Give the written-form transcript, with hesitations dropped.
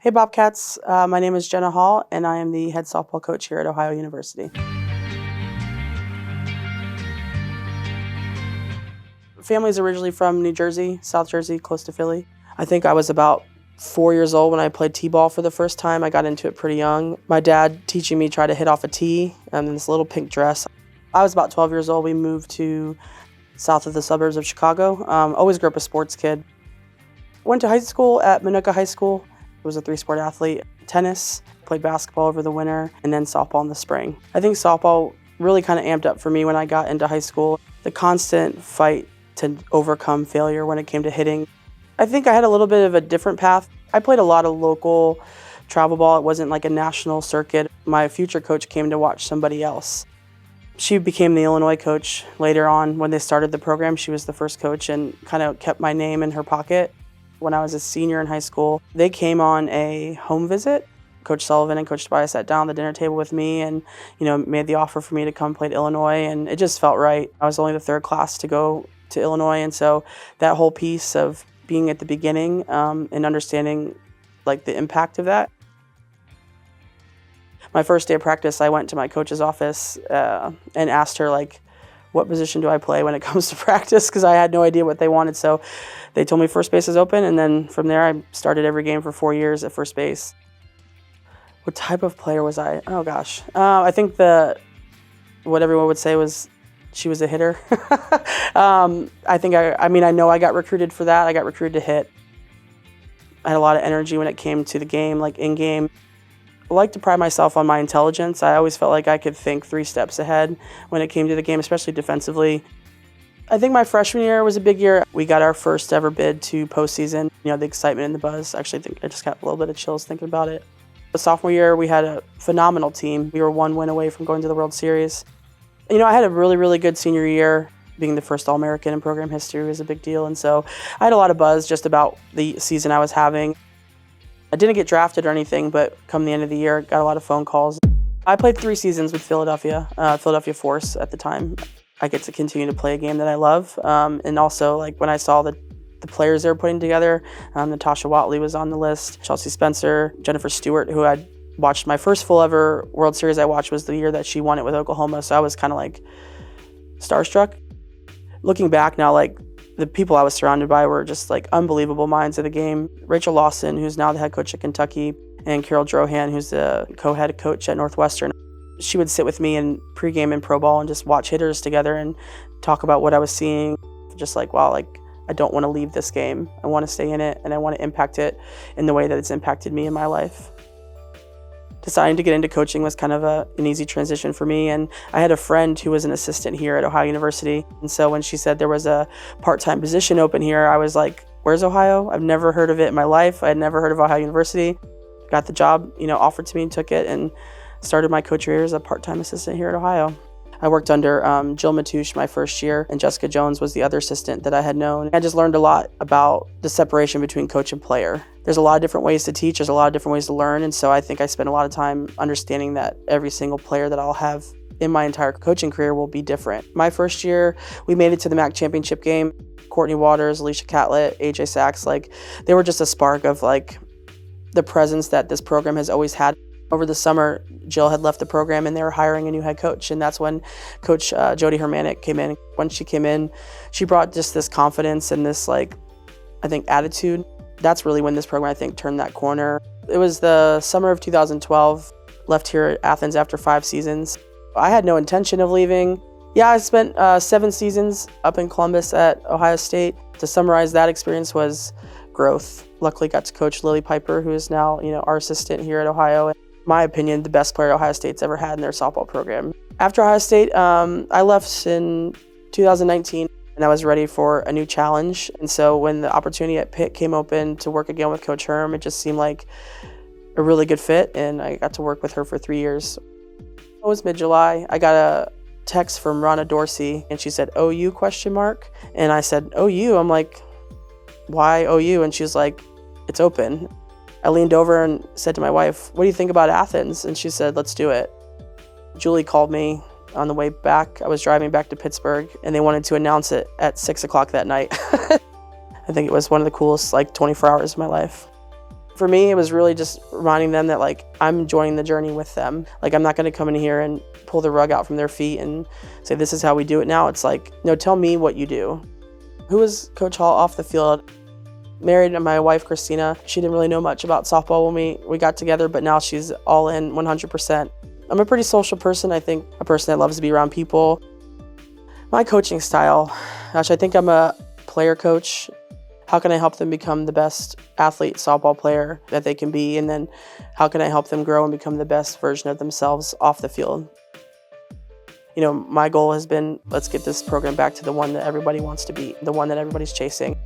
Hey Bobcats, my name is Jenna Hall and I am the head softball coach here at Ohio University. Family's originally from New Jersey, South Jersey, close to Philly. I think I was about 4 years old when I played t-ball for the first time. I got into it pretty young. My dad teaching me try to hit off a tee in this little pink dress. I was about 12 years old. We moved to south of the suburbs of Chicago. Always grew up a sports kid. Went to high school at Minooka High School. I was a 3-sport athlete. Tennis, played basketball over the winter, and then softball in the spring. I think softball really kind of amped up for me when I got into high school. The constant fight to overcome failure when it came to hitting. I think I had a little bit of a different path. I played a lot of local travel ball. It wasn't like a national circuit. My future coach came to watch somebody else. She became the Illinois coach later on when they started the program. She was the first coach and kind of kept my name in her pocket. When I was a senior in high school, they came on a home visit. Coach Sullivan and Coach Tobias sat down at the dinner table with me and, made the offer for me to come play at Illinois, and it just felt right. I was only the third class to go to Illinois, and so that whole piece of being at the beginning and understanding the impact of that. My first day of practice, I went to my coach's office and asked her what position do I play when it comes to practice, because I had no idea what they wanted. So they told me first base is open, and then from there I started every game for 4 years at first base. What type of player was I? Oh gosh, I think what everyone would say was she was a hitter. I know I got recruited for that. I got recruited to hit. I had a lot of energy when it came to the game, in game. I like to pride myself on my intelligence. I always felt like I could think 3 steps ahead when it came to the game, especially defensively. I think my freshman year was a big year. We got our first ever bid to postseason. The excitement and the buzz. Actually, I think I just got a little bit of chills thinking about it. The sophomore year, we had a phenomenal team. We were 1 win away from going to the World Series. I had a really, really good senior year. Being the first All-American in program history was a big deal. And so I had a lot of buzz just about the season I was having. I didn't get drafted or anything, but come the end of the year, got a lot of phone calls. I played 3 seasons with Philadelphia Force at the time. I get to continue to play a game that I love. And also, when I saw the players they were putting together, Natasha Watley was on the list, Chelsea Spencer, Jennifer Stewart, who I'd watched. My first full ever World Series I watched was the year that she won it with Oklahoma, so I was kind of starstruck. Looking back now, the people I was surrounded by were just unbelievable minds of the game. Rachel Lawson, who's now the head coach at Kentucky, and Carol Drohan, who's the co-head coach at Northwestern. She would sit with me in pregame and pro ball and just watch hitters together and talk about what I was seeing. Just wow, I don't want to leave this game. I want to stay in it, and I want to impact it in the way that it's impacted me in my life. Deciding to get into coaching was kind of an easy transition for me, and I had a friend who was an assistant here at Ohio University, and so when she said there was a part-time position open here, I was like, where's Ohio? I've never heard of it in my life. I had never heard of Ohio University. Got the job, offered to me, and took it, and started my coach career as a part-time assistant here at Ohio. I worked under Jill Matouche my first year, and Jessica Jones was the other assistant that I had known. I just learned a lot about the separation between coach and player. There's a lot of different ways to teach, there's a lot of different ways to learn, and so I think I spent a lot of time understanding that every single player that I'll have in my entire coaching career will be different. My first year, we made it to the MAC championship game. Courtney Waters, Alicia Catlett, AJ Sachs, they were just a spark of the presence that this program has always had. Over the summer, Jill had left the program and they were hiring a new head coach, and that's when Coach Jody Hermanic came in. When she came in, she brought just this confidence and this attitude. That's really when this program, I think, turned that corner. It was the summer of 2012, left here at Athens after 5 seasons. I had no intention of leaving. Yeah, I spent 7 seasons up in Columbus at Ohio State. To summarize, that experience was growth. Luckily got to coach Lily Piper, who is now our assistant here at Ohio. My opinion, the best player Ohio State's ever had in their softball program. After Ohio State, I left in 2019, and I was ready for a new challenge. And so when the opportunity at Pitt came open to work again with Coach Herm, it just seemed like a really good fit, and I got to work with her for 3 years. It was mid-July. I got a text from Ronna Dorsey, and she said, OU, ? And I said, OU? I'm like, why OU? And she was like, it's open. I leaned over and said to my wife, what do you think about Athens? And she said, let's do it. Julie called me on the way back. I was driving back to Pittsburgh, and they wanted to announce it at 6 o'clock that night. I think it was one of the coolest 24 hours of my life. For me, it was really just reminding them that like I'm enjoying the journey with them. Like I'm not going to come in here and pull the rug out from their feet and say this is how we do it now. It's like, no, tell me what you do. Who is Coach Hall off the field? Married to my wife, Christina. She didn't really know much about softball when we got together, but now she's all in 100%. I'm a pretty social person. I think a person that loves to be around people. My coaching style, gosh, I think I'm a player coach. How can I help them become the best athlete, softball player that they can be? And then how can I help them grow and become the best version of themselves off the field? You know, my goal has been, let's get this program back to the one that everybody wants to be, the one that everybody's chasing.